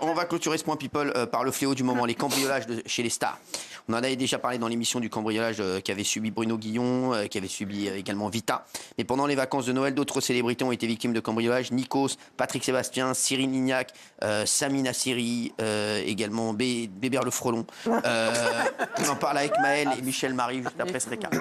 On va clôturer ce point People par le fléau du moment, les cambriolages chez les stars. On en avait déjà parlé dans l'émission du cambriolage qu'avait subi Bruno Guillon, qui avait subi également Vita. Mais pendant les vacances de Noël, d'autres célébrités ont été victimes de cambriolage. Nikos, Patrick Sébastien, Cyril Lignac, Sami Nassiri, également Bébert Le Frelon. On en parle avec Maël et Michel Marie juste après ce récap.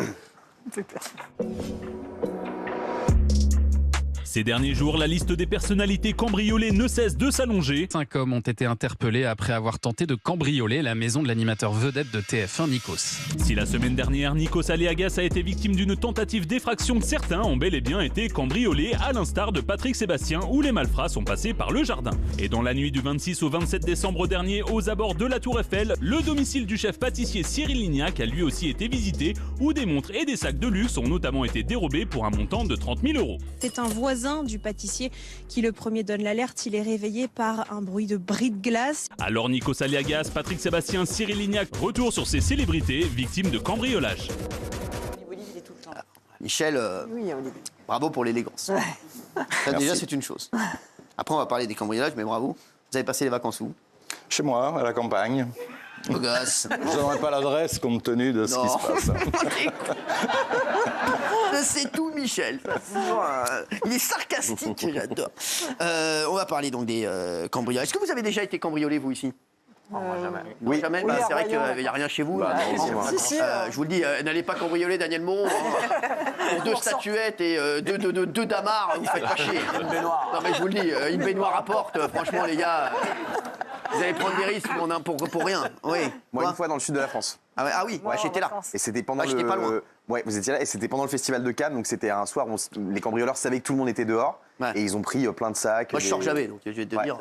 Ces derniers jours, la liste des personnalités cambriolées ne cesse de s'allonger. 5 hommes ont été interpellés après avoir tenté de cambrioler la maison de l'animateur vedette de TF1, Nikos. Si la semaine dernière, Nikos Aliagas a été victime d'une tentative d'effraction, certains ont bel et bien été cambriolés, à l'instar de Patrick Sébastien, où les malfrats sont passés par le jardin. Et dans la nuit du 26 au 27 décembre dernier, aux abords de la Tour Eiffel, le domicile du chef pâtissier Cyril Lignac a lui aussi été visité, où des montres et des sacs de luxe ont notamment été dérobés pour un montant de 30 000 €. C'est un voisin du pâtissier qui le premier donne l'alerte. Il est réveillé par un bruit de bris de glace. Alors Nikos Aliagas, Patrick Sébastien, Cyril Lignac, retour sur ces célébrités victimes de cambriolage. Michel, bravo pour l'élégance. Ça, déjà, c'est une chose. Après, on va parler des cambriolages, mais bravo. Vous avez passé les vacances où? Chez moi, à la campagne. Au gosse. Je ne donnerai pas l'adresse compte tenu de ce qui se passe. C'est tout, Michel. Il est sarcastique, j'adore. On va parler donc des cambriolages. Est-ce que vous avez déjà été cambriolé, vous, ici? Moi, jamais. Oui, jamais. Oui, C'est vrai qu'il n'y a rien chez vous. Je vous le dis, n'allez pas cambrioler Daniel Moreau. Pour 2 statuettes et 2 damards, vous faites pas chier. Une baignoire. Non, mais je vous le dis, une baignoire à porte, franchement, les gars, vous allez prendre des risques pour rien. Oui. Moi, une fois dans le sud de la France. Ah oui, j'étais là. Et c'était pendant j'étais pas loin. Ouais, vous étiez là. Et c'était pendant le festival de Cannes. Donc c'était un soir où les cambrioleurs savaient que tout le monde était dehors. Ouais. Et ils ont pris plein de sacs. Moi, je sors jamais, donc je vais te dire.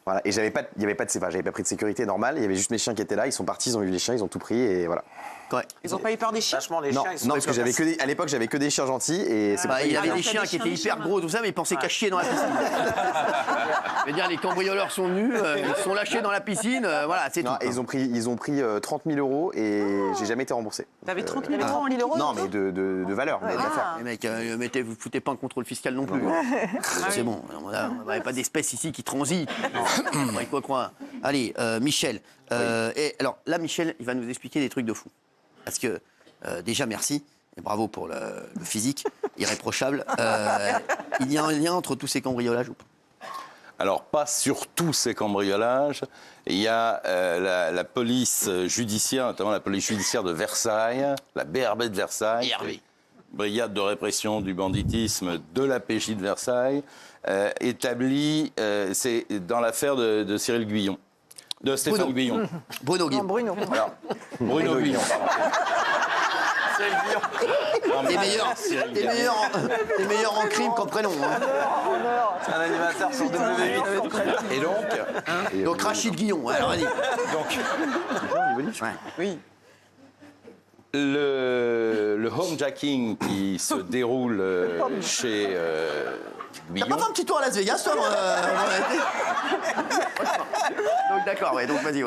Voilà. Et j'avais pas pris de sécurité normale. Il y avait juste mes chiens qui étaient là. Ils sont partis, ils ont vu les chiens, ils ont tout pris et voilà. Ouais. Ils n'ont pas eu peur des chiens? Non, parce que à l'époque j'avais que des chiens gentils et c'est il y avait des chiens qui étaient hyper gros, tout ça, mais ils pensaient qu'à chier dans la piscine. Je veux dire, les cambrioleurs sont venus, ils sont lâchés dans la piscine, voilà, c'est tout. Et ils ont pris 30 000 € et j'ai jamais été remboursé. T'avais 30 000 €? Non, mais de valeur. Les mecs, vous foutez pas un contrôle fiscal non plus. C'est bon, on n'avait pas d'espèces ici qui transitent. Il faut croire. Allez, Michel. Et alors là, Michel, il va nous expliquer des trucs de fou. Parce que, déjà, merci, et bravo pour le physique, irréprochable. Il y a un lien entre tous ces cambriolages ou pas? Alors, pas sur tous ces cambriolages. Il y a la police judiciaire, notamment la police judiciaire de Versailles, la BRB de Versailles, brigade de répression du banditisme de la PJ de Versailles, établie, c'est dans l'affaire de Cyril Guillon. De Stéphane Guillon. Bruno Guillon. Bruno. Alors, Bruno Guillon, T'es meilleur en crime qu'en prénom. C'est un animateur sur W8. Et Donc Rachid Guillon, alors vas-y. Oui. le homejacking qui se déroule chez T'as Guillon. pas fait un petit tour à Las Vegas, toi? Donc d'accord, donc vas-y,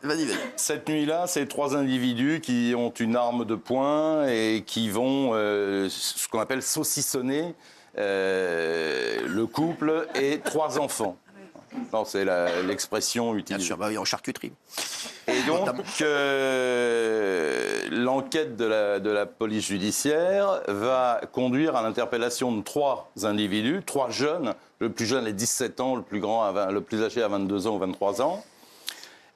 Vas-y. Cette nuit-là, c'est 3 individus qui ont une arme de poing et qui vont, ce qu'on appelle saucissonner le couple et 3 enfants. Non, c'est l'expression utilisée. Bien sûr, en charcuterie. Et donc, l'enquête de la police judiciaire va conduire à l'interpellation de 3 individus, 3 jeunes. Le plus jeune a 17 ans, le plus âgé a 22 ans ou 23 ans.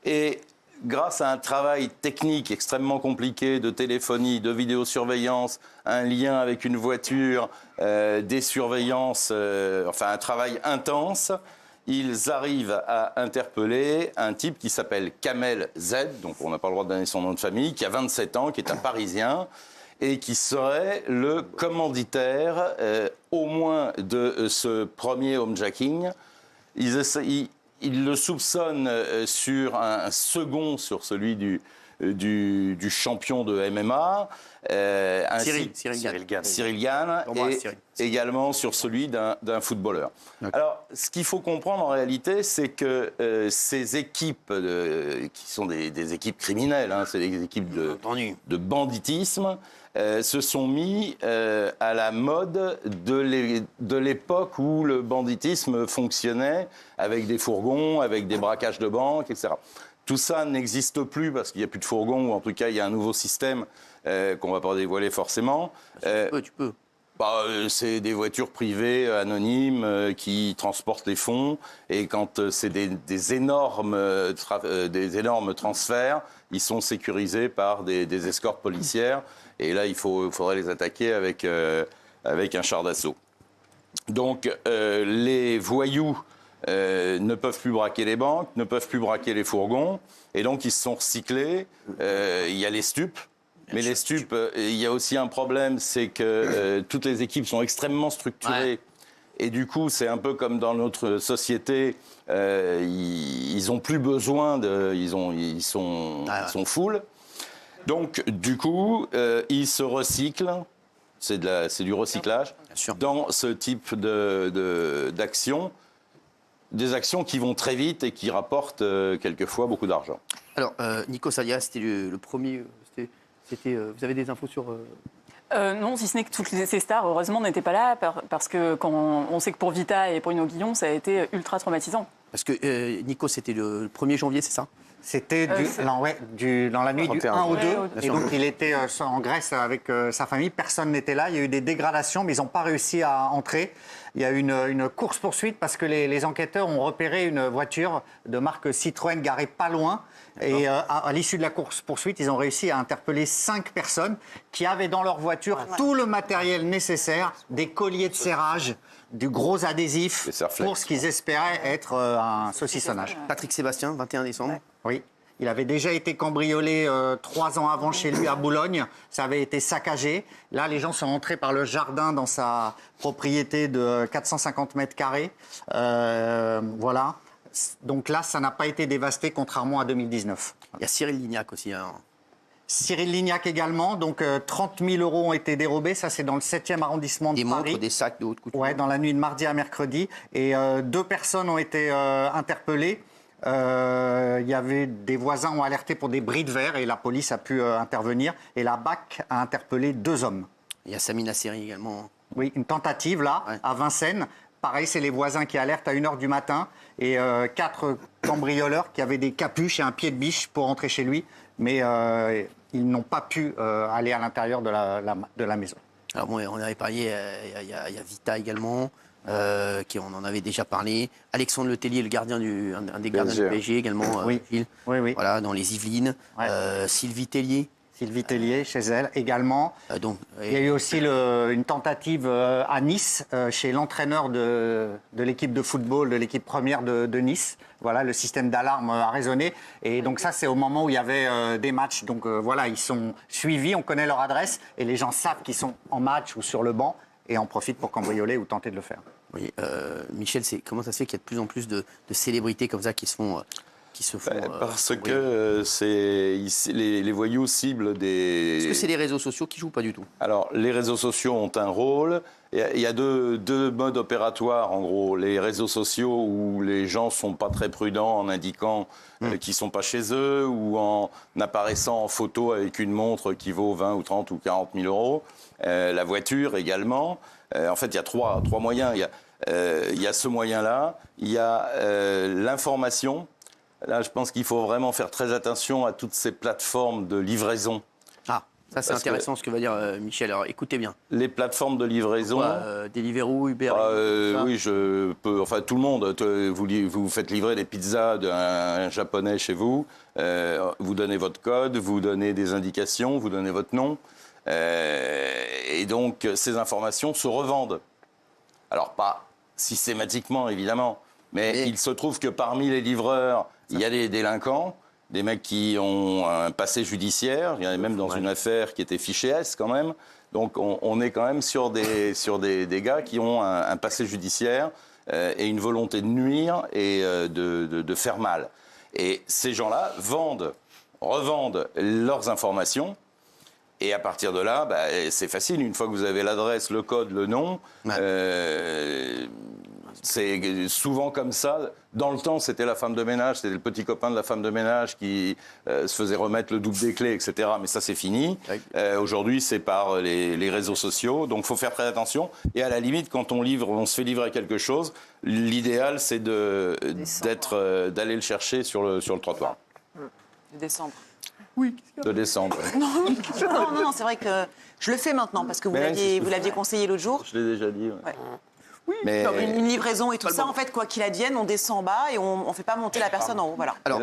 Et grâce à un travail technique extrêmement compliqué de téléphonie, de vidéosurveillance, un lien avec une voiture, des surveillances, un travail intense, ils arrivent à interpeller un type qui s'appelle Kamel Z, donc on n'a pas le droit de donner son nom de famille, qui a 27 ans, qui est un Parisien, et qui serait le commanditaire au moins de ce premier homejacking. Ils le soupçonnent sur un second, sur celui du champion de MMA, Cyril Gane. Cyril Gane, et Cyril. également sur celui d'un footballeur. Alors, ce qu'il faut comprendre en réalité, c'est que ces équipes, qui sont des équipes criminelles, c'est des équipes de banditisme, se sont mis à la mode de l'époque où le banditisme fonctionnait avec des fourgons, avec des braquages de banques, etc. Tout ça n'existe plus parce qu'il n'y a plus de fourgons, ou en tout cas il y a un nouveau système qu'on ne va pas dévoiler forcément. Tu peux. C'est des voitures privées anonymes qui transportent les fonds, et quand c'est des énormes transferts, ils sont sécurisés par des escortes policières, et là il faudrait les attaquer avec un char d'assaut. Donc les voyous ne peuvent plus braquer les banques, ne peuvent plus braquer les fourgons, et donc ils se sont recyclés. Il y a les stupes. Mais les stupes, il y a aussi un problème, c'est que toutes les équipes sont extrêmement structurées. Ouais. Et du coup, c'est un peu comme dans notre société, ils n'ont plus besoin ils sont full. Donc, du coup, ils se recyclent. C'est du recyclage dans ce type d'action. Des actions qui vont très vite et qui rapportent quelquefois beaucoup d'argent. Alors, Nikos Aliagas, c'était le premier... vous avez des infos sur... Non, si ce n'est que toutes ces stars, heureusement, n'étaient pas là, parce que quand on sait que pour Vita et Bruno Guillon, ça a été ultra traumatisant. Parce que Nikos, c'était le 1er janvier, c'est ça ? C'était dans la nuit du 1 au 2. Et donc, il était en Grèce avec sa famille. Personne n'était là. Il y a eu des dégradations, mais ils n'ont pas réussi à entrer. Il y a eu une course-poursuite parce que les enquêteurs ont repéré une voiture de marque Citroën garée pas loin. Et à l'issue de la course-poursuite, ils ont réussi à interpeller 5 personnes qui avaient dans leur voiture tout le matériel nécessaire, des colliers de serrage, du gros adhésif, pour ce qu'ils espéraient être un saucissonnage. Patrick Sébastien, 21 décembre. Oui. Il avait déjà été cambriolé 3 ans avant chez lui à Boulogne. Ça avait été saccagé. Là, les gens sont entrés par le jardin dans sa propriété de 450 mètres carrés. Voilà. Donc là, ça n'a pas été dévasté, contrairement à 2019. Il y a Cyril Lignac aussi. Cyril Lignac également. Donc 30 000 € ont été dérobés. Ça, c'est dans le 7e arrondissement de Paris. Des montres, des sacs de haute couture. Ouais, dans la nuit de mardi à mercredi. Et 2 personnes ont été interpellées. Il y avait des voisins ont alerté pour des bris de verre et la police a pu intervenir. Et la BAC a interpellé 2 hommes. Il y a Samina Seri également. Oui, une tentative là, à Vincennes. Pareil, c'est les voisins qui alertent à 1h du matin. Et 4 cambrioleurs qui avaient des capuches et un pied de biche pour entrer chez lui. Mais ils n'ont pas pu aller à l'intérieur de la maison. Alors bon, on avait parlé, il y a Vita également. On en avait déjà parlé. Alexandre Letellier, un des gardiens du PSG également. Oui. Gilles. Oui. Voilà, dans les Yvelines. Ouais. Sylvie Tellier. Sylvie Tellier, chez elle également. Il y a eu aussi une tentative à Nice, chez l'entraîneur de l'équipe de football, de l'équipe première de Nice. Voilà, le système d'alarme a résonné. Et donc ça, c'est au moment où il y avait des matchs. Donc voilà, ils sont suivis, on connaît leur adresse. Et les gens savent qu'ils sont en match ou sur le banc et en profitent pour cambrioler ou tenter de le faire. Oui, Michel, comment ça se fait qu'il y a de plus en plus de célébrités comme ça qui se font... parce que les voyous ciblent des... Est-ce que c'est les réseaux sociaux qui jouent pas du tout ? Alors, les réseaux sociaux ont un rôle. Il y a deux modes opératoires, en gros. Les réseaux sociaux où les gens sont pas très prudents en indiquant qu'ils sont pas chez eux ou en apparaissant en photo avec une montre qui vaut 20 ou 30 ou 40 000 €. La voiture également. En fait, il y a trois moyens. Il y a ce moyen-là. Il y a l'information. Là, je pense qu'il faut vraiment faire très attention à toutes ces plateformes de livraison. Ah, ça c'est intéressant ce que va dire Michel. Alors écoutez bien. Les plateformes de livraison... Deliveroo, Uber oui, je peux... Enfin, tout le monde. Vous faites livrer des pizzas d'un Japonais chez vous. Vous donnez votre code, vous donnez des indications, vous donnez votre nom. Et donc, ces informations se revendent. Alors, pas systématiquement, évidemment. Mais il se trouve que parmi les livreurs, il y a des délinquants, des mecs qui ont un passé judiciaire. Il y en a même dans une affaire qui était fichée S quand même. Donc on est quand même sur des gars qui ont un passé judiciaire et une volonté de nuire et de faire mal. Et ces gens-là vendent revendent leurs informations. Et à partir de là, c'est facile. Une fois que vous avez l'adresse, le code, le nom, c'est souvent comme ça. Dans le temps, c'était la femme de ménage, c'était le petit copain de la femme de ménage qui se faisait remettre le double des clés, etc. Mais ça, c'est fini. Aujourd'hui, c'est par les réseaux sociaux. Donc, il faut faire très attention. Et à la limite, quand on se fait livrer quelque chose, l'idéal, c'est d'aller le chercher sur le trottoir. De descendre. Oui. De descendre. Non, c'est vrai que je le fais maintenant parce que vous l'aviez conseillé l'autre jour. Je l'ai déjà dit. Ouais. Oui, mais une livraison et tout ça, en fait, quoi qu'il advienne, on descend en bas et on ne fait pas monter la personne en haut. Voilà. Alors,